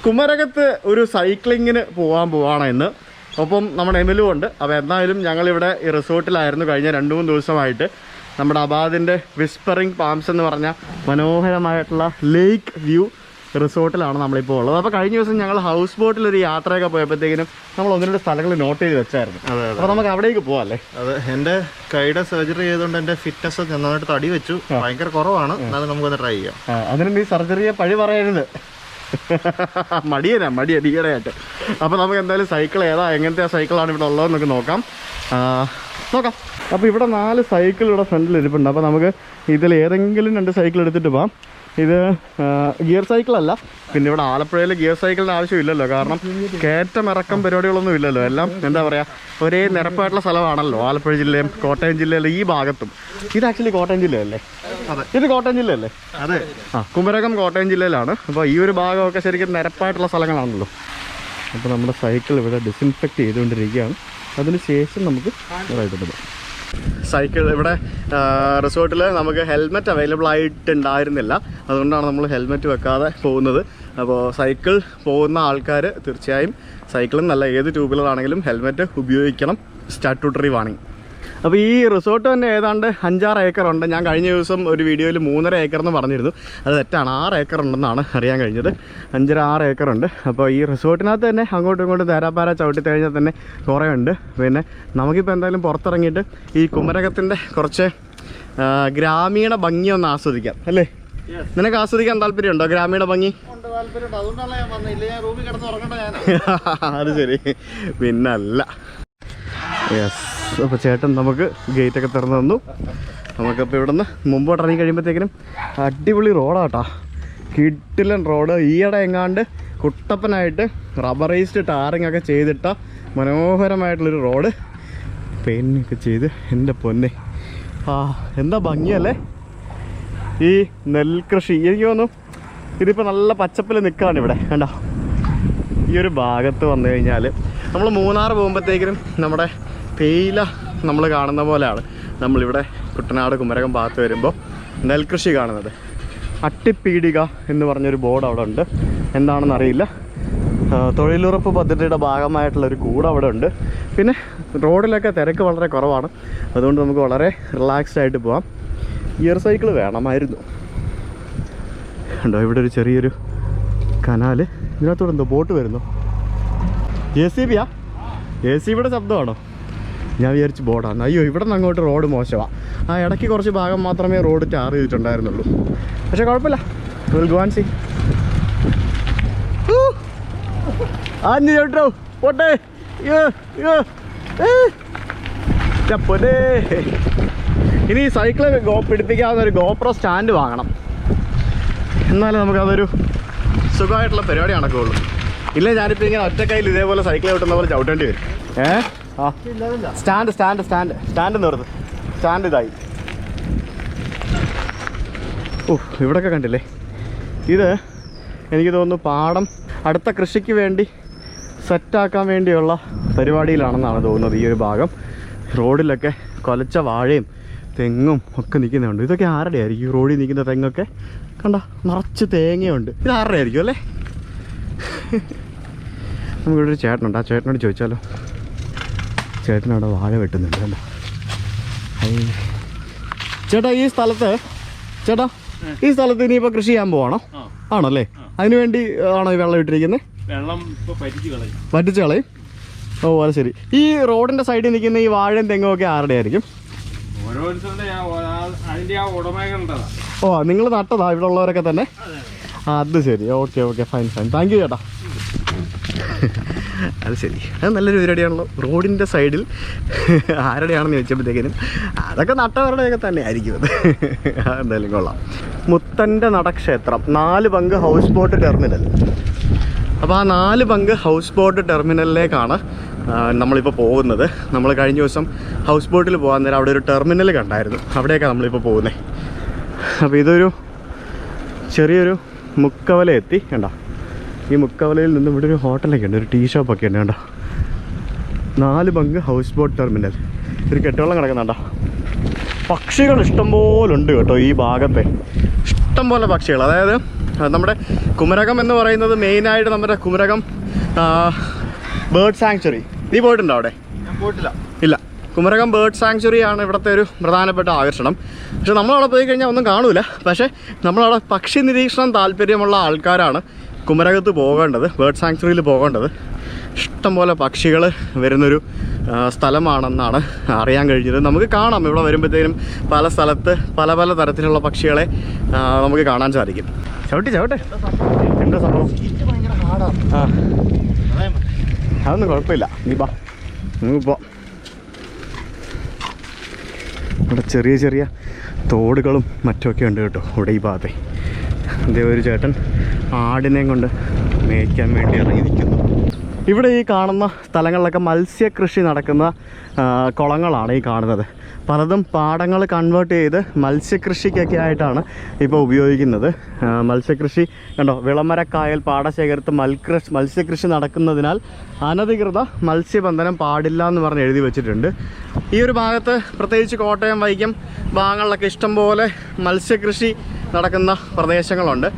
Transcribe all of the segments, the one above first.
കുമരകത്ത് ഒരു സൈക്ലിങ്ങിന് പോവാണ് ഇന്ന്. ഒപ്പം നമ്മുടെ എമിലും ഉണ്ട്. അപ്പോൾ എന്തായാലും ഞങ്ങളിവിടെ ഈ റിസോർട്ടിലായിരുന്നു കഴിഞ്ഞ 2-3 ദിവസമായിട്ട്. നമ്മുടെ അബാദിൻ്റെ വിസ്പറിംഗ് പാംസ് എന്ന് പറഞ്ഞ മനോഹരമായിട്ടുള്ള ലേക്ക് വ്യൂ റിസോർട്ടിലാണ് നമ്മളിപ്പോൾ ഉള്ളത്. അപ്പോൾ കഴിഞ്ഞ ദിവസം ഞങ്ങൾ ഹൗസ് ബോട്ടിലൊരു യാത്രയൊക്കെ പോയപ്പോഴത്തേക്കിനും നമ്മൾ 1-2 സ്ഥലങ്ങൾ നോട്ട് ചെയ്ത് വെച്ചായിരുന്നു. അപ്പോൾ നമുക്ക് അവിടേക്ക് പോകാം അല്ലേ? അതെ, എൻ്റെ കൈയുടെ സർജറി ചെയ്തുകൊണ്ട് എൻ്റെ ഫിറ്റ്നസ് നന്നായിട്ട് തടി വെച്ചു. ഭയങ്കര കുറവാണ്. എന്നാലും നമുക്കൊന്ന് ട്രൈ ചെയ്യാം. അതിന് നീ സർജറിയെ പഴി പറയരുത്. മടിയടിയായിട്ട്. അപ്പോൾ നമുക്ക് എന്തായാലും സൈക്കിൾ എങ്ങനത്തെ സൈക്കിളാണ് ഇവിടെ ഉള്ളതെന്നൊക്കെ നോക്കാം. അപ്പോൾ ഇവിടെ 4 സൈക്കിൾ ഇവിടെ ഫ്രണ്ടിൽ ഇരിപ്പുണ്ട്. അപ്പോൾ നമുക്ക് ഇതിൽ ഏതെങ്കിലും 2 സൈക്കിൾ എടുത്തിട്ട് പോകാം. ഇത് ഗിയർ സൈക്കിളല്ല. പിന്നെ ഇവിടെ ആലപ്പുഴയിൽ ഗിയർ സൈക്കിളിൻ്റെ ആവശ്യമില്ലല്ലോ, കാരണം കയറ്റമിറക്കം പരിപാടികളൊന്നും ഇല്ലല്ലോ. എല്ലാം എന്താ പറയുക, ഒരേ നിരപ്പായിട്ടുള്ള സ്ഥലമാണല്ലോ ആലപ്പുഴ ജില്ലയും കോട്ടയം ജില്ലയിലും ഈ ഭാഗത്തും. ഇത് ആക്ച്വലി കോട്ടയം ജില്ലയല്ലേ? ഇത് കോട്ടയം ജില്ലയല്ലേ? അതെ. കുമരകം കോട്ടയം ജില്ലയിലാണ്. അപ്പോൾ ഈ ഒരു ഭാഗമൊക്കെ ശരിക്കും നിരപ്പായിട്ടുള്ള സ്ഥലങ്ങളാണല്ലോ. അപ്പോൾ നമ്മുടെ സൈക്കിൾ ഇവിടെ ഡിസിൻഫെക്റ്റ് ചെയ്തുകൊണ്ടിരിക്കുകയാണ്. അതിന് ശേഷം നമുക്ക് റൈഡിട്ട് സൈക്കിൾ ഇവിടെ റിസോർട്ടിൽ നമുക്ക് ഹെൽമെറ്റ് അവൈലബിൾ ആയിട്ടുണ്ടായിരുന്നില്ല. അതുകൊണ്ടാണ് നമ്മൾ ഹെൽമെറ്റ് വെക്കാതെ പോകുന്നത്. അപ്പോൾ സൈക്കിൾ പോകുന്ന ആൾക്കാർ തീർച്ചയായും സൈക്കിളും നല്ല ഏത് ടൂ വീലറാണെങ്കിലും ഹെൽമെറ്റ് ഉപയോഗിക്കണം. Statutory warning. അപ്പോൾ ഈ റിസോർട്ട് തന്നെ ഏതാണ്ട് 5-6 ഏക്കറുണ്ട്. ഞാൻ കഴിഞ്ഞ ദിവസം ഒരു വീഡിയോയിൽ 3.5 ഏക്കർ എന്ന് പറഞ്ഞിരുന്നു. അത് തെറ്റാണ്, 6 ഏക്കർ ഉണ്ടെന്നാണ് അറിയാൻ കഴിഞ്ഞത്. 5-6 ഏക്കറുണ്ട്. അപ്പോൾ ഈ റിസോർട്ടിനകത്ത് തന്നെ അങ്ങോട്ടും ഇങ്ങോട്ടും തേരാപ്പാര ചവിട്ടി കഴിഞ്ഞാൽ തന്നെ കുറേ ഉണ്ട്. പിന്നെ നമുക്കിപ്പോൾ എന്തായാലും പുറത്തിറങ്ങിയിട്ട് ഈ കുമരകത്തിൻ്റെ കുറച്ച് ഗ്രാമീണ ഭംഗി ഒന്ന് ആസ്വദിക്കാം അല്ലേ? നിനക്ക് ആസ്വദിക്കാൻ താല്പര്യമുണ്ടോ ഗ്രാമീണ ഭംഗി? അത് ശരി, പിന്നല്ല. യെസ്. അപ്പോൾ ചേട്ടൻ നമുക്ക് ഗേറ്റൊക്കെ തുറന്നു തന്നു. നമുക്കപ്പോൾ ഇവിടെ നിന്ന് മുമ്പോട്ട് ഇറങ്ങി കഴിയുമ്പോഴത്തേക്കിനും അടിപൊളി റോഡാട്ടോ, കിടിലൻ റോഡ്. ഈയിടെ എങ്ങാണ്ട് കുട്ടപ്പനായിട്ട് റബ്ബറൈസ്ഡ് ടാറിങ് ഒക്കെ ചെയ്തിട്ട മനോഹരമായിട്ടുള്ളൊരു റോഡ്. പെയിൻ്റൊക്കെ ചെയ്ത് എൻ്റെ പൊന്നെ എന്താ ഭംഗിയല്ലേ ഈ നെൽകൃഷി. എനിക്ക് തോന്നുന്നു ഇതിപ്പോൾ നല്ല പച്ചപ്പിൽ നിൽക്കുകയാണ് ഇവിടെ. കണ്ടോ, ഈ ഒരു ഭാഗത്ത് വന്നു കഴിഞ്ഞാൽ നമ്മൾ മൂന്നാർ പോകുമ്പോഴത്തേക്കിനും നമ്മുടെ തേയില നമ്മൾ കാണുന്ന പോലെയാണ് നമ്മളിവിടെ കുട്ടനാട് കുമരകം ഭാഗത്ത് വരുമ്പോൾ നെൽകൃഷി കാണുന്നത്. അട്ടിപ്പീടിക എന്ന് പറഞ്ഞൊരു ബോർഡ് അവിടെ ഉണ്ട്. എന്താണെന്ന് അറിയില്ല. തൊഴിലുറപ്പ് പദ്ധതിയുടെ ഭാഗമായിട്ടുള്ളൊരു കൂട് അവിടെ ഉണ്ട്. പിന്നെ റോഡിലൊക്കെ തിരക്ക് വളരെ കുറവാണ്. അതുകൊണ്ട് നമുക്ക് വളരെ റിലാക്സ്ഡ് ആയിട്ട് പോകാം. ഗിയർ സൈക്കിൾ വേണമായിരുന്നു. ഉണ്ടോ ഇവിടെ ഒരു ചെറിയൊരു കനാല്. ഇതിനകത്തൂടെ എന്തോ ബോട്ട് വരുന്നു. JCBയാ? JCBയുടെ ശബ്ദമാണോ? ഞാൻ വിചാരിച്ച് ബോർഡാണ്. അയ്യോ, ഇവിടെ നിന്ന് അങ്ങോട്ട് റോഡ് മോശമാണ്. ആ ഇടയ്ക്ക് കുറച്ച് ഭാഗം മാത്രമേ റോഡ് ടാർ ചെയ്തിട്ടുണ്ടായിരുന്നുള്ളൂ. പക്ഷേ കുഴപ്പമില്ല, വിൽ ഗോ ആൻഡ് സീ. ആഞ്ഞു ചേട്ടോ പോട്ടെ. പൊന്നേ, ഇനി സൈക്കിൾ പിടിപ്പിക്കാവുന്ന ഒരു GoPro സ്റ്റാൻഡ് വാങ്ങണം. എന്നാലും നമുക്കതൊരു സുഖമായിട്ടുള്ള പരിപാടി നടക്കുകയുള്ളൂ. ഇല്ല ഞാനിപ്പോൾ ഇങ്ങനെ ഒറ്റക്കൈയിൽ ഇതേപോലെ സൈക്കിൾ ചവിട്ടുന്ന പോലെ ചവിട്ടേണ്ടി വരും. സ്റ്റാൻഡ് നിർത്ത്. സ്റ്റാൻഡ് ഇതായി. ഇവിടെയൊക്കെ കണ്ടില്ലേ? ഇത് എനിക്ക് തോന്നുന്നു പാടം അടുത്ത കൃഷിക്ക് വേണ്ടി സെറ്റാക്കാൻ വേണ്ടിയുള്ള പരിപാടിയിലാണെന്നാണ് തോന്നുന്നത്. ഈ ഒരു ഭാഗം റോഡിലൊക്കെ കൊലച്ച വാഴയും തെങ്ങും ഒക്കെ നിൽക്കുന്നുണ്ട്. ഇതൊക്കെ ആരുടെ ആയിരിക്കും? റോഡിൽ നിൽക്കുന്ന തെങ്ങൊക്കെ കണ്ട നിറച്ച് തേങ്ങയുണ്ട്. ഇത് ആരുടെ ആയിരിക്കും അല്ലേ? നമുക്കിവിടെ ഒരു ചേട്ടനുണ്ട്. ആ ചേട്ടനോട് ചോദിച്ചാലോ. ചേട്ടനവിടെ വാഴ വെട്ടുന്നുണ്ട്. കണ്ടോ ചേട്ടാ, ഈ സ്ഥലത്ത് ഇനിയിപ്പോൾ കൃഷി ചെയ്യാൻ പോവാണോ? ആണല്ലേ? അതിനുവേണ്ടി ആണോ ഈ വെള്ളം ഇട്ടിരിക്കുന്നത്? പറ്റിച്ച് കളയും. ഓ അത് ശരി. ഈ റോഡിൻ്റെ സൈഡിൽ നിൽക്കുന്ന ഈ വാഴയും തെങ്ങും ഒക്കെ ആരുടെ ആയിരിക്കും? ഓ നിങ്ങൾ നട്ടതാ ഇവിടെ ഉള്ളവരൊക്കെ തന്നെ? അത് ശരി. Okay fine. താങ്ക് യു ചേട്ടാ. അത് ശരി, അത് നല്ലൊരു പരിപാടിയാണല്ലോ. റോഡിൻ്റെ സൈഡിൽ ആരുടെയാണെന്ന് ചോദിച്ചപ്പോഴത്തേക്കിനും അതൊക്കെ നട്ടവരുടെയൊക്കെ തന്നെ ആയിരിക്കും അത്. എന്തായാലും കൊള്ളാം. മുത്തൻ്റെ നടക്ഷേത്രം 4 ബങ്ക് ഹൗസ് ബോട്ട് ടെർമിനൽ. അപ്പോൾ ആ 4 ബങ്ക് ഹൗസ് ബോട്ട് ടെർമിനലിലേക്കാണ് നമ്മളിപ്പോൾ പോകുന്നത്. നമ്മൾ കഴിഞ്ഞ ദിവസം ഹൗസ് ബോട്ടിൽ പോകാൻ നേരം അവിടെ ഒരു ടെർമിനൽ കണ്ടായിരുന്നു. അവിടെയൊക്കെയാണ് നമ്മളിപ്പോൾ പോകുന്നത്. അപ്പോൾ ഇതൊരു ചെറിയൊരു മുക്കവല എത്തി. കണ്ടോ, ഈ മുക്കവലയിൽ നിന്നും ഇവിടെ ഒരു ഹോട്ടലൊക്കെ ഉണ്ട്, ഒരു ടീ ഷോപ്പൊക്കെ ഉണ്ട്. കണ്ടോ, 4 ബങ്ക് ഹൗസ് ബോട്ട് ടെർമിനൽ. ഒരു കെട്ടുവെള്ളം കിടക്കുന്നുണ്ടോ. പക്ഷികൾ ഇഷ്ടംപോലെ ഉണ്ട് കേട്ടോ ഈ ഭാഗത്തെ. ഇഷ്ടംപോലെ പക്ഷികൾ. അതായത് നമ്മുടെ കുമരകം എന്ന് പറയുന്നത് മെയിനായിട്ട് നമ്മുടെ കുമരകം ബേർഡ് സാങ്ച്വറി. നീ പോയിട്ടുണ്ടോ അവിടെ? ഞാൻ പോയിട്ടില്ല. ഇല്ല. കുമരകം ബേർഡ് സാങ്ച്വറി ആണ് ഇവിടുത്തെ ഒരു പ്രധാനപ്പെട്ട ആകർഷണം. പക്ഷെ നമ്മളവിടെ പോയി കഴിഞ്ഞാൽ ഒന്നും കാണൂല. പക്ഷേ നമ്മളവിടെ പക്ഷി നിരീക്ഷണം താല്പര്യമുള്ള ആൾക്കാരാണ് കുമരകത്ത് പോകേണ്ടത്, ബേർഡ് സാങ്ച്വറിയിൽ പോകേണ്ടത്. ഇഷ്ടംപോലെ പക്ഷികൾ വരുന്നൊരു സ്ഥലമാണെന്നാണ് അറിയാൻ കഴിഞ്ഞത്. നമുക്ക് കാണാം ഇവിടെ വരുമ്പോഴത്തേനും പല സ്ഥലത്ത് പല പല തരത്തിലുള്ള പക്ഷികളെ നമുക്ക് കാണാൻ സാധിക്കും. ചവിട്ടെ എന്താ സംഭവം? ആ, അതൊന്നും കുഴപ്പമില്ല. നീ ബാ, നമുക്ക് പോവാം. ഇവിടെ ചെറിയ ചെറിയ തോടുകളും മറ്റുമൊക്കെ ഉണ്ട് കേട്ടോ ഇവിടെ ഈ ഭാഗത്തെ. അതേ ഒരു ചേട്ടൻ ആടിനെയും കൊണ്ട് മേയ്ക്കാൻ വേണ്ടി ഇറങ്ങി നിൽക്കുന്നു. ഇവിടെ ഈ കാണുന്ന സ്ഥലങ്ങളിലൊക്കെ മത്സ്യകൃഷി നടക്കുന്ന കുളങ്ങളാണ് ഈ കാണുന്നത്. പലതും പാടങ്ങൾ കൺവേർട്ട് ചെയ്ത് മത്സ്യകൃഷിക്കൊക്കെ ആയിട്ടാണ് ഇപ്പോൾ ഉപയോഗിക്കുന്നത്. മത്സ്യകൃഷി കണ്ടോ, വിളമരക്കായൽ പാടശേഖരത്ത് മത്സ്യകൃഷി നടക്കുന്നതിനാൽ അനധികൃത മത്സ്യബന്ധനം പാടില്ല എന്ന് പറഞ്ഞ് എഴുതി വെച്ചിട്ടുണ്ട്. ഈ ഒരു ഭാഗത്ത് പ്രത്യേകിച്ച് കോട്ടയം, വൈക്കം ഭാഗങ്ങളിലൊക്കെ ഇഷ്ടംപോലെ മത്സ്യകൃഷി നടക്കുന്ന പ്രദേശങ്ങളുണ്ട്.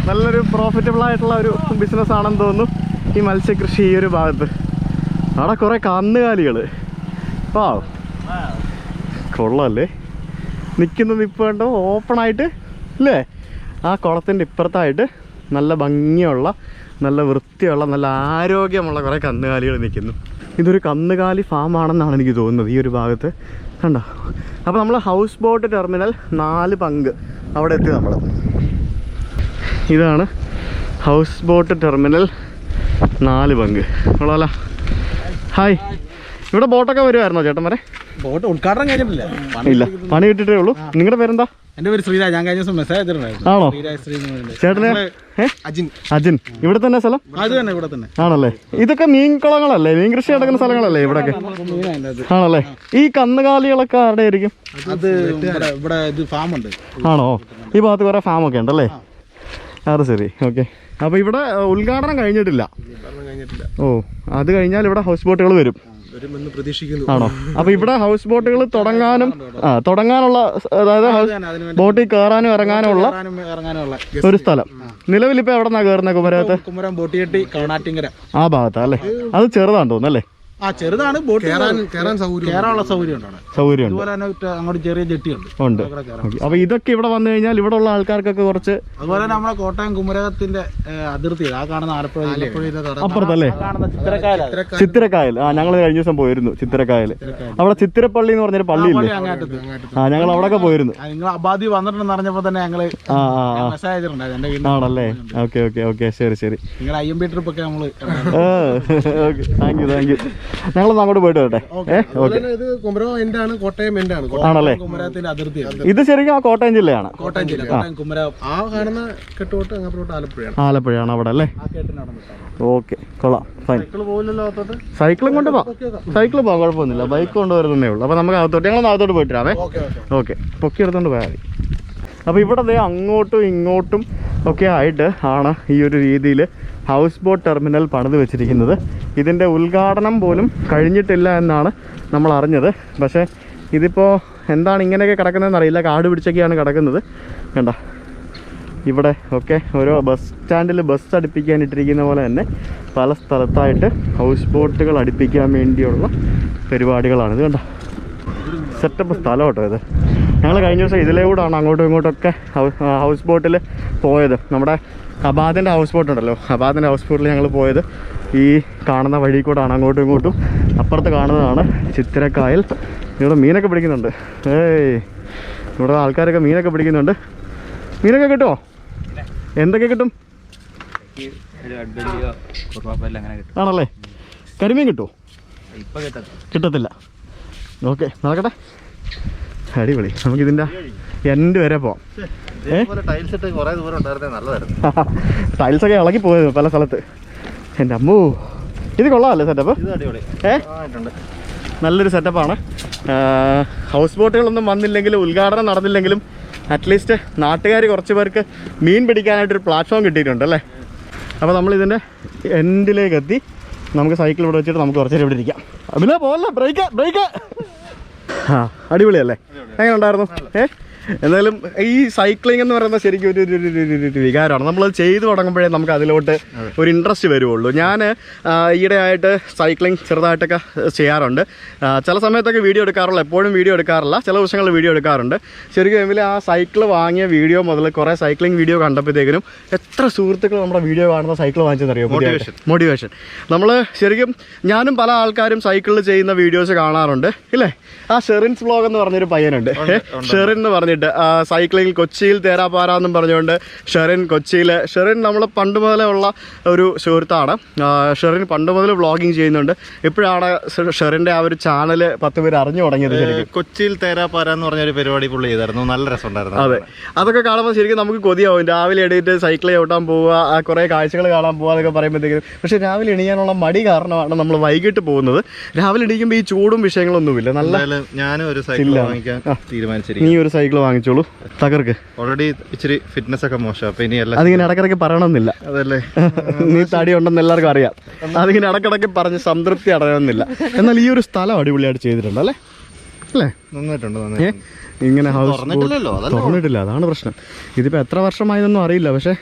നല്ലൊരു പ്രോഫിറ്റബിൾ ആയിട്ടുള്ള ഒരു ബിസിനസ്സാണെന്ന് തോന്നുന്നു ഈ മത്സ്യകൃഷി ഈ ഒരു ഭാഗത്ത്. അവിടെ കുറേ കന്നുകാലികൾ കൊള്ളല്ലേ നിൽക്കുന്നത്. ഇപ്പോൾ കണ്ടോ ഓപ്പണായിട്ട് അല്ലേ? ആ കുളത്തിൻ്റെ ഇപ്പുറത്തായിട്ട് നല്ല ഭംഗിയുള്ള, നല്ല വൃത്തിയുള്ള, നല്ല ആരോഗ്യമുള്ള കുറേ കന്നുകാലികൾ നിൽക്കുന്നു. ഇതൊരു കന്നുകാലി ഫാമാണെന്നാണ് എനിക്ക് തോന്നുന്നത് ഈ ഒരു ഭാഗത്ത്. കണ്ടോ? അപ്പോൾ നമ്മൾ ഹൗസ് ബോട്ട് ടെർമിനൽ 4 പങ്ക് അവിടെ എത്തി. നമ്മൾ ഇതാണ് ഹൗസ് ബോട്ട് ടെർമിനൽ 4 പങ്ക്. കൊള്ളാമല്ലോ. ഹായ്, ഇവിടെ ബോട്ടൊക്കെ വരുമായിരുന്നോ ചേട്ടന്മാരെ? ബോട്ട് ഉദ്ഘാടനം കഴിഞ്ഞിട്ടില്ല. ഇല്ല, പണി കിട്ടിയിട്ടേ ഉള്ളൂ. നിങ്ങളുടെ പേരെന്താ? എന്റെ പേര് ശ്രീരാജ്. ഞാൻ കഴിഞ്ഞ ദിവസം മെസ്സേജ് ചെയ്തിട്ടുണ്ടായിരുന്നു. ആണോ? ചേട്ടന് അജിൻ. ഇവിടെ തന്നെ സ്ഥലം? അത് തന്നെ, ഇവിടെ തന്നെ. ആണല്ലേ? ഇതൊക്കെ മീൻ കുളങ്ങളല്ലേ, മീൻ കൃഷി നടക്കുന്ന സ്ഥലങ്ങളല്ലേ ഇവിടെയൊക്കെ? ആണല്ലേ? ഈ കന്നുകാലികളൊക്കെ ആരുടെ ആയിരിക്കും? അത് ഇവിടെ ഇത് ഫാമുണ്ട്. ആണോ? ഈ ഭാഗത്ത് കുറെ ഫാമൊക്കെ ഉണ്ടല്ലേ? അത് ശരി, ഓക്കെ. അപ്പോൾ ഇവിടെ ഉദ്ഘാടനം കഴിഞ്ഞിട്ടില്ല. ഓ, അത് കഴിഞ്ഞാൽ ഇവിടെ ഹൗസ് ബോട്ടുകൾ വരും. ആണോ? അപ്പോൾ ഇവിടെ ഹൗസ് ബോട്ടുകൾ തുടങ്ങാനുള്ള, അതായത് ബോട്ടിൽ കയറാനും ഇറങ്ങാനുള്ള ഒരു സ്ഥലം. നിലവിൽ ഇപ്പോൾ എവിടെ നിന്നാണ് കയറുന്നത്? കുമരം ബോട്ടിയെട്ടി കവണാറ്റിങ്കര ആ ഭാഗത്താ അല്ലേ? അത് ചെറുതാണെന്ന് തോന്നുന്നു അല്ലേ? ചെറുതാണ്. ബോട്ട് കയറാനുള്ള സൗകര്യം അങ്ങോട്ട് ചെറിയ ജെട്ടിയുണ്ട്. അപ്പൊ ഇതൊക്കെ ഇവിടെ വന്നു കഴിഞ്ഞാൽ ഇവിടെ ഉള്ള ആൾക്കാർക്കൊക്കെ കുറച്ച്, അതുപോലെ തന്നെ നമ്മളെ കോട്ടയം കുമരകത്തിന്റെ അതിർത്തി ആ കാണുന്ന ആലപ്പുഴ അപ്പുറത്തല്ലേ ചിത്തിരക്കായൽ. ഞങ്ങൾ കഴിഞ്ഞ ദിവസം പോയിരുന്നു ചിത്തിരക്കായൽ. അവിടെ ചിത്തിരപ്പള്ളി എന്ന് പറഞ്ഞൊരു പള്ളിയില്ലേ? ഞങ്ങൾ അവിടെയൊക്കെ പോയിരുന്നു. നിങ്ങൾ അബാദി വന്നിട്ടുണ്ടെന്ന് അറിഞ്ഞപ്പോ തന്നെ ഞങ്ങള് മെസ്സേജ് ചെയ്തിട്ടുണ്ടായിരുന്നു. ആണല്ലേ? ഓക്കെ ഓക്കെ ഓക്കെ, ശരി ശരി. നിങ്ങളുടെ IMB ട്രിപ്പ് ഒക്കെ നമ്മള് താങ്ക് യു. ഞങ്ങളൊന്ന് അങ്ങോട്ട് പോയിട്ട് വരട്ടെ. ആണല്ലേ? കുമരകത്തിന്റെ അതിർത്തി. ഇത് ശരിക്കും ആ കോട്ടയം ജില്ലയാണ്. കോട്ടയം ജില്ല, കുമരകം. ആ കാണുന്ന കെട്ടുപോട്ട് ആലപ്പുഴയാണ് അവിടെ അല്ലേ? ഓക്കെ, കൊള്ളാം. ഫൈൻ. സൈക്കിളും കൊണ്ട് പോവാം. സൈക്കിൾ പോകാം, കുഴപ്പമൊന്നുമില്ല. ബൈക്ക് കൊണ്ടുവരുന്നേ ഉള്ളൂ. അപ്പോൾ നമുക്ക് അകത്തോട്ട്, ഞങ്ങൾ അകത്തോട്ട് പോയിട്ട് വരാമേ. ഓക്കെ, പൊക്കി എടുത്തോണ്ട് പോയാൽ മതി. അപ്പോൾ ഇവിടെ അങ്ങോട്ടും ഇങ്ങോട്ടും ഒക്കെ ആയിട്ട് ആണ് ഈ ഒരു രീതിയിൽ ഹൗസ് ബോട്ട് ടെർമിനൽ പണിത് വെച്ചിരിക്കുന്നത്. ഇതിൻ്റെ ഉദ്ഘാടനം പോലും കഴിഞ്ഞിട്ടില്ല എന്നാണ് നമ്മൾ അറിഞ്ഞത്. പക്ഷേ ഇതിപ്പോൾ എന്താണ് ഇങ്ങനെയൊക്കെ കിടക്കുന്നതെന്ന് അറിയില്ല. കാട് പിടിച്ചൊക്കെയാണ് കിടക്കുന്നത്. കണ്ട, ഇവിടെ ഒക്കെ ഓരോ ബസ് സ്റ്റാൻഡിൽ ബസ് അടുപ്പിക്കാനിട്ടിരിക്കുന്ന പോലെ തന്നെ പല സ്ഥലത്തായിട്ട് ഹൗസ് ബോട്ടുകൾ അടുപ്പിക്കാൻ വേണ്ടിയുള്ള പരിപാടികളാണ്. ഇത് കണ്ട, സെറ്റപ്പ് സ്ഥലം കേട്ടോ ഇത്. ഞങ്ങൾ കഴിഞ്ഞ ദിവസം ഇതിലേ കൂടാണ് അങ്ങോട്ടും ഇങ്ങോട്ടൊക്കെ ഹൗസ് ബോട്ടിൽ പോയത്. നമ്മുടെ അബാദിൻ്റെ ഹൗസ് ബോട്ട് ഉണ്ടല്ലോ, അബാദിൻ്റെ ഹൗസ് ബോട്ടിൽ ഞങ്ങൾ പോയത് ഈ കാണുന്ന വഴി കൂടാണ്. അങ്ങോട്ടും ഇങ്ങോട്ടും അപ്പുറത്ത് കാണുന്നതാണ് ചിത്തിരക്കായൽ. ഇവിടെ മീനൊക്കെ പിടിക്കുന്നുണ്ട്. ഇവിടെ ആൾക്കാരൊക്കെ മീനൊക്കെ പിടിക്കുന്നുണ്ട്. മീനൊക്കെ കിട്ടുമോ? എന്തൊക്കെ കിട്ടും? ആണല്ലേ? കരിമീൻ കിട്ടുമോ? കിട്ടത്തില്ല. ഓക്കെ, നടക്കട്ടെ. അടിപൊളി. നമുക്കിതിൻ്റെ എൻഡ് വരെ പോവാം. ടൈൽസൊക്കെ ഇളകി പോയത് പല സ്ഥലത്ത്. എൻ്റെ അമ്മൂ, ഇത് കൊള്ളാമല്ലേ സെറ്റപ്പ്? നല്ലൊരു സെറ്റപ്പാണ്. ഹൗസ് ബോട്ടുകളൊന്നും വന്നില്ലെങ്കിലും ഉദ്ഘാടനം നടന്നില്ലെങ്കിലും അറ്റ്ലീസ്റ്റ് നാട്ടുകാർ കുറച്ച് പേർക്ക് മീൻ പിടിക്കാനായിട്ടൊരു പ്ലാറ്റ്ഫോം കിട്ടിയിട്ടുണ്ട് അല്ലേ? അപ്പോൾ നമ്മളിതിൻ്റെ എൻഡിലേക്ക് എത്തി. നമുക്ക് സൈക്കിൾ ഇവിടെ വെച്ചിട്ട് നമുക്ക് കുറച്ച് നേരം ഇവിടെ ഇരിക്കാം. അതിലെ പോലെ ബ്രേക്ക്. അടിപൊളിയല്ലേ? എങ്ങനെ ഉണ്ടായിരുന്നു? എന്നാലും ഈ സൈക്ലിംഗ് എന്ന് പറയുന്നത് ശരിക്കും ഒരു വികാരമാണ്. നമ്മളത് ചെയ്തു തുടങ്ങുമ്പോഴേ നമുക്ക് അതിലോട്ട് ഒരു ഇൻട്രസ്റ്റ് വരുള്ളൂ. ഞാൻ ഈയിടെയായിട്ട് സൈക്ലിംഗ് ചെറുതായിട്ടൊക്കെ ചെയ്യാറുണ്ട്. ചില സമയത്തൊക്കെ വീഡിയോ എടുക്കാറുള്ള, എപ്പോഴും വീഡിയോ എടുക്കാറില്ല, ചില ദിവസങ്ങളിൽ വീഡിയോ എടുക്കാറുണ്ട്. ശരിക്കും എങ്കിൽ ആ സൈക്കിൾ വാങ്ങിയ വീഡിയോ മുതൽ കുറേ സൈക്ലിംഗ് വീഡിയോ കണ്ടപ്പോഴത്തേക്കിനും എത്ര സുഹൃത്തുക്കൾ നമ്മുടെ വീഡിയോ കാണുന്ന സൈക്കിൾ വാങ്ങിച്ചെന്നറിയോ? മോട്ടിവേഷൻ. നമ്മൾ ശരിക്കും ഞാനും പല ആൾക്കാരും സൈക്കിളിൽ ചെയ്യുന്ന വീഡിയോസ് കാണാറുണ്ട് ഇല്ലേ? ആ ഷെറിൻസ് വ്ലോഗ് എന്ന് പറഞ്ഞൊരു പയ്യനുണ്ട്, ഷെറിൻ എന്ന് പറഞ്ഞിട്ട്, സൈക്ലിംഗ് കൊച്ചിയിൽ തേരാപ്പാരാന്നും പറഞ്ഞുകൊണ്ട് ഷെറിൻ നമ്മൾ പണ്ട് മുതലേ ഉള്ള ഒരു സുഹൃത്താണ്. ഷെറിൻ പണ്ട് മുതൽ വ്ളോഗിങ് ചെയ്യുന്നുണ്ട്. ഇപ്പോഴാണ് ഷെറിൻ്റെ ആ ഒരു ചാനൽ 10 പേര് അറിഞ്ഞു തുടങ്ങിയത്. ശരിക്കും കൊച്ചിയിൽ തേരാപ്പാര എന്ന് പറഞ്ഞൊരു പരിപാടി പുള്ളി ചെയ്തായിരുന്നു, നല്ല രസമുണ്ടായിരുന്നു. അതെ, അതൊക്കെ കാണുമ്പോൾ ശരിക്കും നമുക്ക് കൊതിയാവും. രാവിലെ എണീറ്റ് സൈക്കിൾ ചവിട്ടാൻ പോവുക, കുറേ കാഴ്ചകൾ കാണാൻ പോവുക എന്നൊക്കെ പറയുമ്പോഴത്തേക്കും. പക്ഷേ രാവിലെ എണീക്കാനുള്ള മടി കാരണമാണ് നമ്മൾ വൈകിട്ട് പോകുന്നത്. രാവിലെ എണീക്കുമ്പോൾ ഈ ചൂടും വിഷയങ്ങളൊന്നുമില്ല. നല്ല ഞാനും ഒരു സൈക്കിൾ വാങ്ങിക്കാൻ തീരുമാനിച്ചിരിക്കും. നീ ഒരു സൈക്കിൾ വാങ്ങിച്ചോളൂ, തകർക്ക്. ഓൾറെഡി ഇച്ചിരി ഫിറ്റ്നസ് ഒക്കെ മോശം, അപ്പൊ ഇനി എല്ലാം അതിങ്ങനെ ഇടക്കിടക്ക് പറയണമെന്നില്ല. അതല്ലേ, നീ തടി ഉണ്ടെന്ന് എല്ലാവർക്കും അറിയാം. അതിങ്ങനെ ഇടക്കിടക്ക് പറഞ്ഞ് സംതൃപ്തി അടയണമെന്നില്ല. എന്നാൽ ഈ ഒരു സ്ഥലം അടിപൊളിയായിട്ട് ചെയ്തിട്ടുണ്ട് അല്ലേ? അല്ലേ? നന്നായിട്ടുണ്ട്. ഇങ്ങനെ ഹൗസ് തുറന്നിട്ടില്ല, അതാണ് പ്രശ്നം. ഇതിപ്പോൾ എത്ര വർഷമായതൊന്നും അറിയില്ല. പക്ഷേ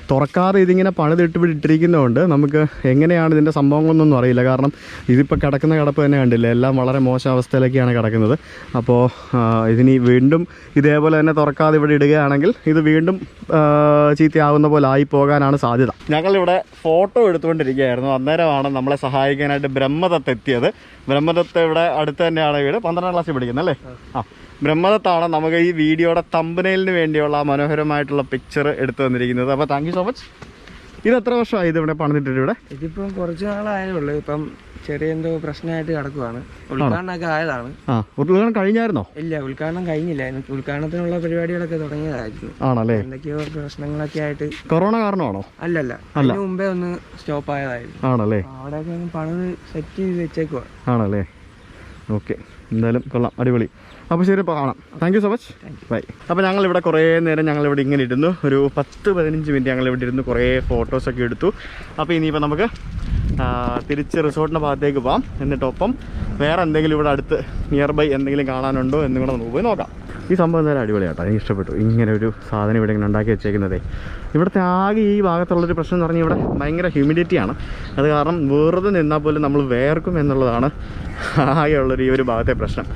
തുറക്കാതെ ഇതിങ്ങനെ പണിതിട്ടിരിക്കുന്നതുകൊണ്ട് നമുക്ക് എങ്ങനെയാണ് ഇതിൻ്റെ സംഭവങ്ങളൊന്നും അറിയില്ല. കാരണം ഇതിപ്പോൾ കിടക്കുന്ന കിടപ്പ് തന്നെ കണ്ടില്ല, എല്ലാം വളരെ മോശം അവസ്ഥയിലേക്കാണ് കിടക്കുന്നത്. അപ്പോൾ ഇതിനി വീണ്ടും ഇതേപോലെ തന്നെ തുറക്കാതെ ഇവിടെ ഇടുകയാണെങ്കിൽ ഇത് വീണ്ടും ചീത്തയാവുന്ന പോലെ ആയി പോകാനാണ് സാധ്യത. ഞങ്ങളിവിടെ ഫോട്ടോ എടുത്തുകൊണ്ടിരിക്കുകയായിരുന്നു. അന്നേരമാണ് നമ്മളെ സഹായിക്കാനായിട്ട് ബ്രഹ്മദത്ത് എത്തിയത്. ബ്രഹ്മദത്ത് ഇവിടെ അടുത്ത് തന്നെയാണ് വീട്. 12ാം ക്ലാസ്സിൽ പഠിക്കുന്നത് അല്ലേ? ആ, ബ്രഹ്മദത്താണ് നമുക്ക് ഈ വീഡിയോയുടെ തമ്പനെയിലിന് വേണ്ടിയുള്ള മനോഹരമായിട്ടുള്ള പിക്ചർ എടുത്തു തന്നിരിക്കുന്നത്. അപ്പോൾ താങ്ക് യു സോ മച്ച്. ഇത് എത്ര വർഷമായി ഇത് ഇവിടെ പണിതിട്ടിട്ട്? ഇവിടെ ഇതിപ്പം കുറച്ച് നാളായേ ഉള്ളൂ. ഇപ്പം ചെറിയ എന്തോ പ്രശ്നമായിട്ട് കിടക്കുവാണ്. ഉദ്ഘാടനമൊക്കെ ആയതാണ്. ഉദ്ഘാടനം കഴിഞ്ഞായിരുന്നോ? ഇല്ല, ഉദ്ഘാടനം കഴിഞ്ഞില്ല. ഉദ്ഘാടനത്തിനുള്ള പരിപാടികളൊക്കെ തുടങ്ങിയതായിരുന്നു. ആണല്ലേ? എന്തൊക്കെയോ പ്രശ്നങ്ങളൊക്കെ ആയിട്ട്. കൊറോണ കാരണമാണോ? അല്ലല്ല, അതിന് മുമ്പേ ഒന്ന് സ്റ്റോപ്പ് ആയതായിരുന്നു. ആണല്ലേ? അവിടെയൊക്കെ ഒന്ന് പണിത് സെറ്റ് ചെയ്ത് വെച്ചേക്കുവാ. ആണല്ലേ? ഓക്കെ, എന്തായാലും കൊള്ളാം, അടിപൊളി. അപ്പോൾ ശരി, ഇപ്പോൾ കാണാം. Thank you so much, bye. അപ്പോൾ ഞങ്ങളിവിടെ കുറേ നേരം ഞങ്ങളിവിടെ ഇങ്ങനെ ഇരുന്നു. ഒരു 10-15 മിനിറ്റ് ഞങ്ങളിവിടെ ഇരുന്ന് കുറേ ഫോട്ടോസൊക്കെ എടുത്തു. അപ്പോൾ ഇനിയിപ്പോൾ നമുക്ക് തിരിച്ച് റിസോർട്ടിൻ്റെ ഭാഗത്തേക്ക് പോകാം. എന്നിട്ടൊപ്പം വേറെ എന്തെങ്കിലും ഇവിടെ അടുത്ത് നിയർ ബൈ എന്തെങ്കിലും കാണാനുണ്ടോ എന്നും കൂടെ നമുക്ക് പോയി നോക്കാം. ഈ സംഭവം എന്തായാലും അടിപൊളിയാട്ടോ, എനിക്ക് ഇഷ്ടപ്പെട്ടു. ഇങ്ങനെ ഒരു സാധനം ഇവിടെ ഇങ്ങനെ ഉണ്ടാക്കി വെച്ചേക്കുന്നതേ. ഇവിടുത്തെ ആകെ ഈ ഭാഗത്തുള്ളൊരു പ്രശ്നം എന്ന് പറഞ്ഞാൽ ഇവിടെ ഭയങ്കര ഹ്യൂമിഡിറ്റിയാണ്. അത് കാരണം വെറുതെ നിന്നാൽ പോലും നമ്മൾ വേർക്കും എന്നുള്ളതാണ് ആകെയുള്ളൊരു ഈ ഒരു ഭാഗത്തെ പ്രശ്നം.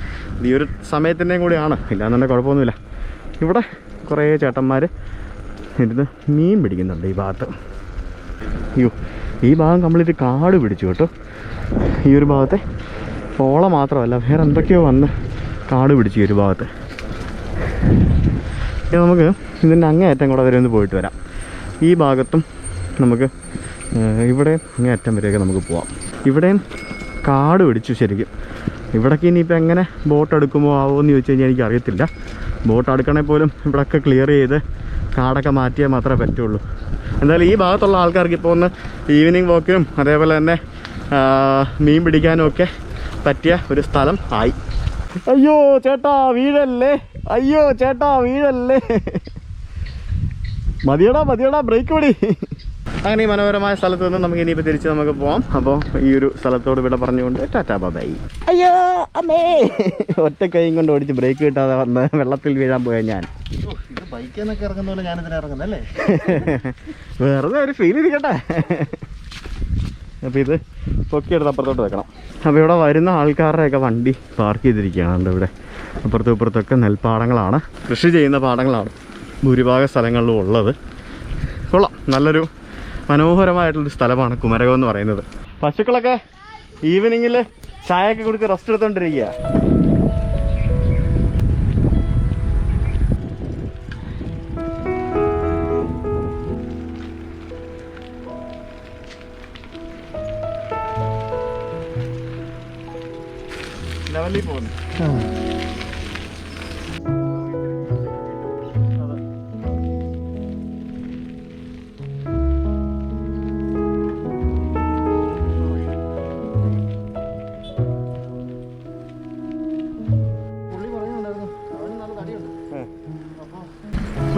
ഈ ഒരു സമയത്തിൻ്റെയും കൂടിയാണ്, ഇല്ലാന്നുണ്ടെങ്കിൽ കുഴപ്പമൊന്നുമില്ല. ഇവിടെ കുറേ ചേട്ടന്മാർ ഇരുന്ന് മീൻ പിടിക്കുന്നുണ്ട് ഈ ഭാഗത്ത്. അയ്യോ, ഈ ഭാഗം കംപ്ലീറ്റ് കാട് പിടിച്ചു കേട്ടോ. ഈ ഒരു ഭാഗത്തെ പോള മാത്രമല്ല, വേറെ എന്തൊക്കെയോ വന്ന് കാട് പിടിച്ചു ഈ ഒരു ഭാഗത്ത്. നമുക്ക് ഇതിൻ്റെ അങ്ങേയറ്റം കൂടെ വരെ ഒന്ന് പോയിട്ട് വരാം. ഈ ഭാഗത്തും നമുക്ക് ഇവിടെ അങ്ങേയറ്റം വരെയൊക്കെ നമുക്ക് പോവാം. ഇവിടെയും കാട് പിടിച്ചു ശരിക്കും. ഇവിടേക്ക് ഇനിയിപ്പോൾ എങ്ങനെ ബോട്ട് എടുക്കുമോ ആവുമോ എന്ന് ചോദിച്ചു കഴിഞ്ഞാൽ എനിക്കറിയത്തില്ല. ബോട്ട് എടുക്കണേ പോലും ഇവിടെയൊക്കെ ക്ലിയർ ചെയ്ത് കാടൊക്കെ മാറ്റിയാൽ മാത്രമേ പറ്റുള്ളൂ. എന്തായാലും ഈ ഭാഗത്തുള്ള ആൾക്കാർക്ക് ഇപ്പോൾ ഒന്ന് ഈവനിങ് വാക്കിനും അതേപോലെ തന്നെ മീൻ പിടിക്കാനും ഒക്കെ പറ്റിയ ഒരു സ്ഥലം ആയി. അയ്യോ ചേട്ടാ വീഴല്ലേ, അയ്യോ ചേട്ടാ വീഴല്ലേ, മതിയടാ ബ്രേക്ക് പിടി. അങ്ങനെ ഈ മനോഹരമായ സ്ഥലത്ത് നിന്ന് നമുക്ക് ഇനിയിപ്പോൾ തിരിച്ച് നമുക്ക് പോകാം. അപ്പോൾ ഈ ഒരു സ്ഥലത്തോട് ഇവിടെ പറഞ്ഞുകൊണ്ട് ടാറ്റാ ബൈ. അയ്യോ അമ്മേ, ഒറ്റ കൈയും കൊണ്ട് ഓടിച്ച് ബ്രേക്ക് കിട്ടാതെ വന്ന് വെള്ളത്തിൽ വീഴാൻ പോയാൽ ഞാൻ. ബൈക്കിൽ നിന്നൊക്കെ ഇറങ്ങുന്ന പോലെ ഞാനിതിനെ ഇറങ്ങുന്നല്ലേ, വെറുതെ ഒരു ഫീൽ ഇരിക്കട്ടെ. അപ്പോൾ ഇത് പൊക്കിയെടുത്ത് അപ്പുറത്തോട്ട് വെക്കണം. അപ്പോൾ ഇവിടെ വരുന്ന ആൾക്കാരുടെയൊക്കെ വണ്ടി പാർക്ക് ചെയ്തിരിക്കുകയാണ്. ഇവിടെ അപ്പുറത്തും ഇപ്പുറത്തൊക്കെ നെൽപ്പാടങ്ങളാണ്, കൃഷി ചെയ്യുന്ന പാടങ്ങളാണ് ഭൂരിഭാഗം സ്ഥലങ്ങളിലും ഉള്ളത്. കൊള്ളാം, നല്ലൊരു മനോഹരമായിട്ടുള്ളൊരു സ്ഥലമാണ് കുമരകം എന്ന് പറയുന്നത്. പശുക്കളൊക്കെ ഈവനിങ്ങിൽ ചായയൊക്കെ കുടിച്ച് റെസ്റ്റ് എടുത്തോണ്ടിരിക്കുക. ലെവലിൽ പോകുന്നു.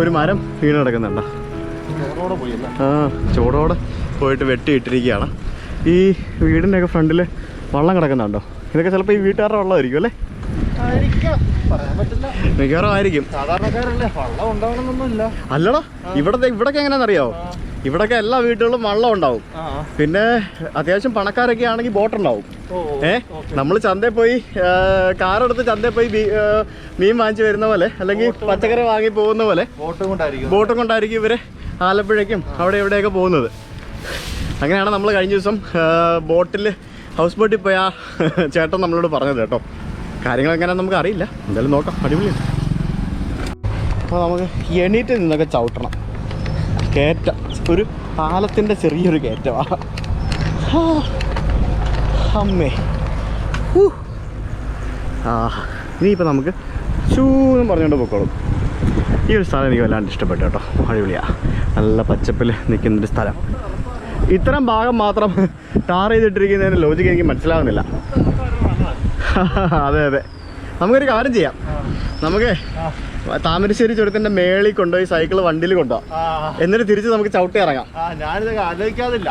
ഒരു മരം വീണ് കിടക്കുന്നുണ്ടോ? ചോടോടെ പോയിട്ട് വെട്ടിയിട്ടിരിക്കുകയാണ്. ഈ വീടിൻ്റെ ഒക്കെ ഫ്രണ്ടിൽ വെള്ളം കിടക്കുന്നുണ്ടോ? ഇതൊക്കെ ചിലപ്പോൾ ഈ വീട്ടുകാരുടെ വെള്ളമായിരിക്കും അല്ലേ? മിക്കവാറും ആയിരിക്കും. സാധാരണക്കാരല്ലേ, വള്ളം ഉണ്ടാവണമെന്നൊന്നുമില്ല. അല്ലടാ, ഇവിടൊക്കെ എങ്ങനെയാണെന്നറിയാവോ, ഇവിടൊക്കെ എല്ലാ വീടുകളിലും വള്ളം ഉണ്ടാവും. പിന്നെ അത്യാവശ്യം പണക്കാരൊക്കെ ആണെങ്കിൽ ബോട്ട് ഉണ്ടാവും. നമ്മൾ ചന്തയിൽ പോയി കാറെടുത്ത് ചന്തയിൽ പോയി മീൻ വാങ്ങിച്ച് വരുന്ന പോലെ അല്ലെങ്കിൽ പച്ചക്കറി വാങ്ങി പോകുന്ന പോലെ ബോട്ടും കൊണ്ടായിരിക്കും ഇവര് ആലപ്പുഴയ്ക്കും അവിടെ എവിടെയൊക്കെ പോകുന്നത്. അങ്ങനെയാണ് നമ്മൾ കഴിഞ്ഞ ദിവസം ഹൗസ് ബോട്ടിൽ പോയ ചേട്ടൻ നമ്മളോട് പറഞ്ഞത് കേട്ടോ. കാര്യങ്ങൾ എങ്ങനെയാണെന്ന് നമുക്ക് അറിയില്ല, എന്തായാലും നോക്കാം. അടിപൊളിയാണ്. അപ്പോൾ നമുക്ക് എണീറ്റ് നിന്നൊക്കെ ചവിട്ടണം. കയറ്റം, ഒരു പാലത്തിൻ്റെ ചെറിയൊരു കയറ്റമാണ്. അമ്മേ, ഇനിയിപ്പോൾ നമുക്ക് ഷൂന്നും പറഞ്ഞുകൊണ്ട് പൊക്കോളും. ഈ ഒരു സ്ഥലം എനിക്ക് വല്ലാണ്ട് ഇഷ്ടപ്പെട്ടു കേട്ടോ. അടിപൊളിയാണ്, നല്ല പച്ചപ്പിൽ നിൽക്കുന്നൊരു സ്ഥലം. ഇത്തരം ഭാഗം മാത്രം ടാർ ചെയ്തിട്ടിരിക്കുന്നതിൻ്റെ ലോജിക്ക് എനിക്ക് മനസ്സിലാവുന്നില്ല. അതെ അതെ, നമുക്കൊരു കാര്യം ചെയ്യാം. നമുക്ക് താമരശ്ശേരി ചുരത്തിൻ്റെ മേളിൽ കൊണ്ടുപോയി സൈക്കിൾ വണ്ടിയിൽ കൊണ്ടുപോകാം, എന്നിട്ട് തിരിച്ച് നമുക്ക് ചവിട്ടി ഇറങ്ങാം. ഞാനിതൊക്കെ ആലോചിക്കാതില്ല.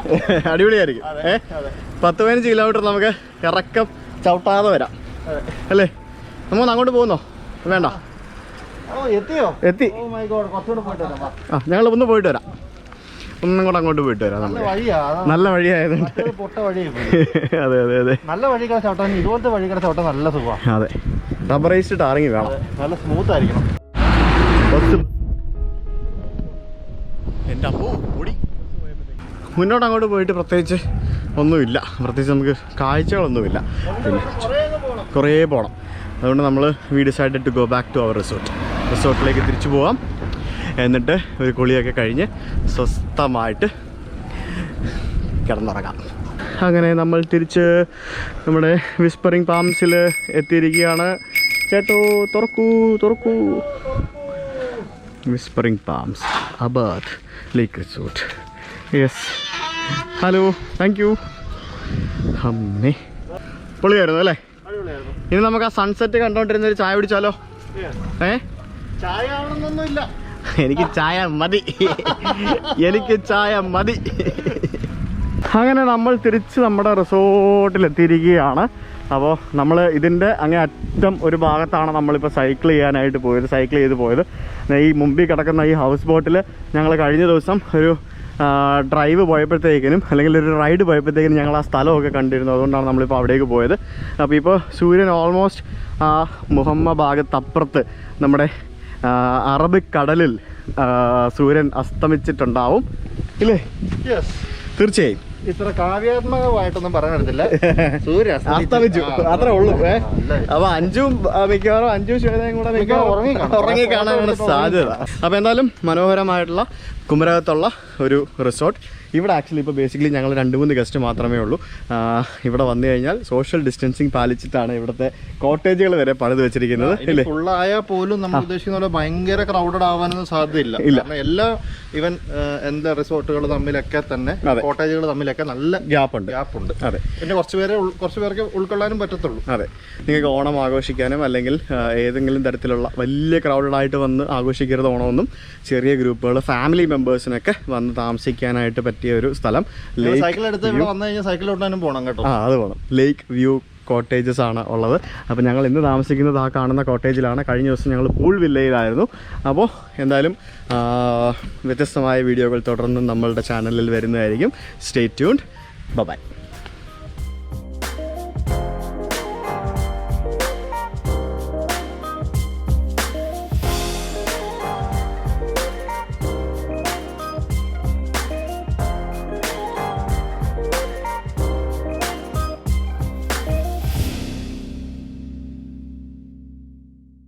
അടിപൊളിയായിരിക്കും. 10-15 കിലോമീറ്റർ നമുക്ക് ഇറക്കം ചവിട്ടാതെ വരാം അല്ലേ? നമുക്ക് അങ്ങോട്ട് പോകുന്നോ? വേണ്ട, എത്തി. ഞങ്ങൾ ഒന്ന് പോയിട്ട് വരാം, ഒന്നും കൂടെ അങ്ങോട്ട് പോയിട്ട് വരാം. നല്ല വഴിയായതുകൊണ്ട്. അതെ അതെ അതെ, നല്ല വഴി ചവിട്ടാൻ ഇതുപോലത്തെ വഴി ചവിട്ടാൻ നല്ല സുഖമാണ്. അതെ, റബ്ബറൈസ്ഡ് ടാറിങ് വേണം, നല്ല സ്മൂത്ത് ആയിരിക്കണം. എൻ്റെ അപ്പോ ഓടി മുന്നോട്ട് അങ്ങോട്ട് പോയിട്ട് പ്രത്യേകിച്ച് ഒന്നുമില്ല, പ്രത്യേകിച്ച് നമുക്ക് കാഴ്ചകളൊന്നുമില്ല. പിന്നെ കുറേ പോകണം. അതുകൊണ്ട് നമ്മൾ we decided to go back to our റിസോർട്ടിലേക്ക് തിരിച്ചു പോവാം. എന്നിട്ട് ഒരു കുളിയൊക്കെ കഴിഞ്ഞ് സ്വസ്ഥമായിട്ട് കിടന്നുറങ്ങാം. അങ്ങനെ നമ്മൾ തിരിച്ച് നമ്മുടെ വിസ്പറിംഗ് പാംസിൽ എത്തിയിരിക്കുകയാണ്. ചേട്ടോ തുറക്കൂ. Whispering palms Abad lake resort. Yes, hello, thank you. അമ്മേ, പൊളിയായിരുന്നു അല്ലേ? ഇനി നമുക്ക് ആ സൺസെറ്റ് കണ്ടോണ്ടിരുന്നൊരു ചായ പിടിച്ചാലോ? ചായ ആവണമെന്നൊന്നുമില്ല, എനിക്ക് ചായ മതി. അങ്ങനെ നമ്മൾ തിരിച്ച് നമ്മുടെ റിസോർട്ടിലെത്തിയിരിക്കുകയാണ്. അപ്പോൾ നമ്മൾ ഇതിൻ്റെ അങ്ങേ അറ്റം ഒരു ഭാഗത്താണ് നമ്മളിപ്പോൾ സൈക്കിൾ ചെയ്ത് പോയത്. ഈ മുമ്പിൽ കിടക്കുന്ന ഈ ഹൗസ് ബോട്ടിൽ ഞങ്ങൾ കഴിഞ്ഞ ദിവസം ഒരു ഡ്രൈവ് പോയപ്പോഴത്തേക്കിനും അല്ലെങ്കിൽ ഒരു റൈഡ് പോയപ്പോഴത്തേക്കിനും ഞങ്ങൾ ആ സ്ഥലമൊക്കെ കണ്ടിരുന്നു. അതുകൊണ്ടാണ് നമ്മളിപ്പോൾ അവിടേക്ക് പോയത്. അപ്പോൾ ഇപ്പോൾ സൂര്യൻ ഓൾമോസ്റ്റ് ആ മുഹമ്മ ഭാഗത്തപ്പുറത്ത് നമ്മുടെ അറബിക് കടലിൽ സൂര്യൻ അസ്തമിച്ചിട്ടുണ്ടാവും ഇല്ലേ? തീർച്ചയായും. ഇത്ര കാവ്യാത്മകമായിട്ടൊന്നും പറയാനില്ല, സൂര്യ അസ്തമിച്ചു, അത്രേ ഉള്ളൂ. അപ്പോൾ മിക്കവാറും അഞ്ചും ശ്വേതയും കൂടെ ഉറങ്ങി കാണാനുള്ള സാധ്യത. അപ്പോൾ എന്തായാലും മനോഹരമായിട്ടുള്ള കുമരകത്തുള്ള ഒരു റിസോർട്ട്. ഇവിടെ ആക്ച്വലി ഇപ്പോൾ ബേസിക്കലി ഞങ്ങൾ 2-3 ഗസ്റ്റ് മാത്രമേ ഉള്ളൂ. ഇവിടെ വന്നു കഴിഞ്ഞാൽ സോഷ്യൽ ഡിസ്റ്റൻസിങ് പാലിച്ചിട്ടാണ് ഇവിടുത്തെ കോട്ടേജുകൾ വരെ പണിത് വെച്ചിരിക്കുന്നത്. ഇല്ലേ, ഫുള്ളായാൽ പോലും നമ്മൾ ഉദ്ദേശിക്കുന്ന പോലെ ഭയങ്കര ക്രൗഡഡ് ആവാനൊന്നും സാധ്യതയില്ല. എല്ലാ ഈവൻ എന്താ റിസോർട്ടുകൾ തമ്മിലൊക്കെ തന്നെ കോട്ടേജുകൾ തമ്മിലൊക്കെ നല്ല ഗ്യാപ്പുണ്ട്. അതെ, പിന്നെ കുറച്ച് പേർക്ക് ഉൾക്കൊള്ളാനും പറ്റത്തുള്ളൂ. അതെ, നിങ്ങൾക്ക് ഓണം ആഘോഷിക്കാനും അല്ലെങ്കിൽ ഏതെങ്കിലും തരത്തിലുള്ള വലിയ ക്രൗഡഡായിട്ട് വന്ന് ആഘോഷിക്കരുത് ഓണമൊന്നും. ചെറിയ ഗ്രൂപ്പുകൾ, ഫാമിലി മെമ്പേഴ്സിനൊക്കെ വന്ന് താമസിക്കാനായിട്ട് പറ്റിയ ഒരു സ്ഥലം. സൈക്കിൾ എടുത്ത് ഇവിടെ വന്നു കഴിഞ്ഞാൽ സൈക്കിൾ ഓട്ടാനും പോകണം കേട്ടോ. അത് പോകണം. ലേക്ക് വ്യൂ കോട്ടേജസ് ആണ് ഉള്ളത്. അപ്പോൾ ഞങ്ങൾ ഇന്ന് താമസിക്കുന്നത് ആ കാണുന്ന കോട്ടേജിലാണ്. കഴിഞ്ഞ ദിവസം ഞങ്ങൾ പൂൾ വില്ലയിലായിരുന്നു. അപ്പോൾ എന്തായാലും വ്യത്യസ്തമായ വീഡിയോകൾ തുടർന്നും നമ്മളുടെ ചാനലിൽ വരുന്നതായിരിക്കും. Stay tuned. ബൈ.